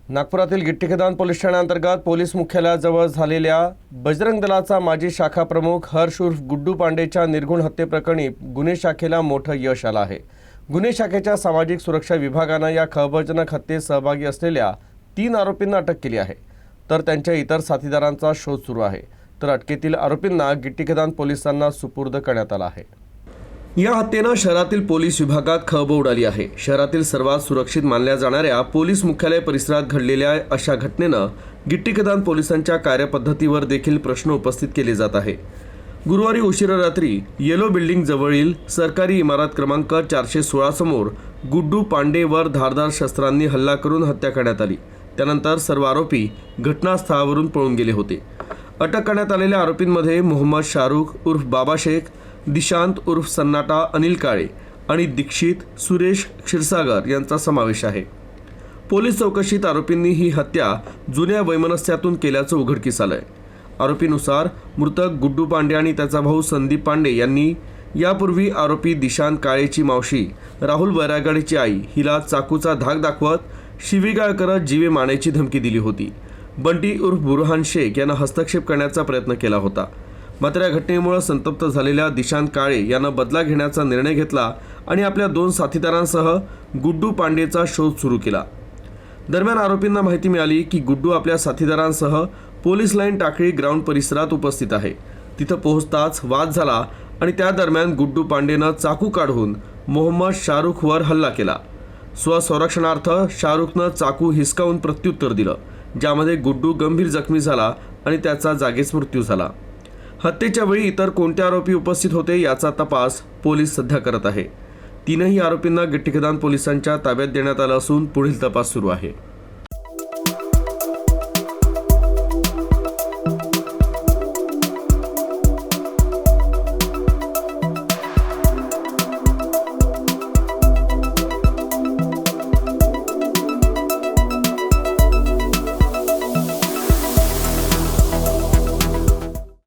नागपुरातील गिट्टीखदान police ठाण्याअंतर्गत police मुख्यालयाजवळ झालेल्या बजरंग दलाचा माजी शाखा प्रमुख हर्ष उर्फ गुड्डू पांडेच्या निर्घुण हत्येप्रकरणी गुन्हे शाखेला मोठं यश आलं आहे। गुन्हे शाखेच्या सामाजिक सुरक्षा विभागानं या खळबळजनक हत्येत सहभागी असलेल्या 3 आरोपींना अटक केली आहे, तर त्यांच्या इतर साथीदारांचा शोध सुरू आहे। तर अटकेतील आरोपींना गिट्टीखदान पोलिसांना सुपूर्द करण्यात आला आहे। या हत्येनं शहरातील पोलीस विभागात खळबळ उडाली आहे। शहरातील सर्वात सुरक्षित मानल्या जाणाऱ्या पोलीस मुख्यालय परिसरात घडलेल्या अशा घटनेनं गिट्टीखदान पोलिसांच्या कार्यपद्धतीवर देखील प्रश्न उपस्थित केले जात आहे। गुरुवारी उशिरा रात्री येलो बिल्डिंग जवळील सरकारी इमारत क्रमांक 416 समोर गुड्डू पांडेवर धारदार शस्त्रांनी हल्ला करून हत्या करण्यात आली। त्यानंतर सर्व आरोपी घटनास्थळावरून पळून गेले होते। अटक करण्यात आलेल्या आरोपींमध्ये मोहम्मद शाहरुख उर्फ बाबा शेख, दिशांत उर्फ सन्नाटा अनिल काळे आणि दीक्षित सुरेश क्षीरसागर यांचा समावेश आहे। पोलीस चौकशीत आरोपींनी ही हत्या जुन्या वैमनस्यातून केल्याचं उघडकीस आलंय। आरोपीनुसार मृतक गुड्डू पांडे आणि त्याचा भाऊ संदीप पांडे यांनी यापूर्वी आरोपी दिशांत काळेची मावशी राहुल वैरागडेची आई हिला चाकूचा धाक दाखवत शिवीगाळ करत जीवे मारण्याची धमकी दिली होती। बंटी उर्फ बुरहान शेख यांना हस्तक्षेप करण्याचा प्रयत्न केला होता। मात्र या घटनेमुळे संतप्त झालेल्या दिशांत काळे यानं बदला घेण्याचा निर्णय घेतला आणि आपल्या 2 साथीदारांसह गुड्डू पांडेचा शोध सुरू केला। दरम्यान आरोपींना माहिती मिळाली की गुड्डू आपल्या साथीदारांसह पोलीस लाईन टाकळी ग्राउंड परिसरात उपस्थित आहे। तिथं पोहोचताच वाद झाला आणि त्या दरम्यान गुड्डू पांडेनं चाकू काढून मोहम्मद शाहरुखवर हल्ला केला। स्वसंरक्षणार्थ शाहरुखनं चाकू हिसकावून प्रत्युत्तर दिलं, ज्यामध्ये गुड्डू गंभीर जखमी झाला आणि त्याचा जागीच मृत्यू झाला। हत्येच्या वेळी इतर कोणते आरोपी उपस्थित होते याचा तपास पोलीस सध्या करत आहे। 3ही आरोपींना गिट्टीखदान पोलिसांच्या ताब्यात देण्यात आलं असून पुढील तपास सुरू आहे।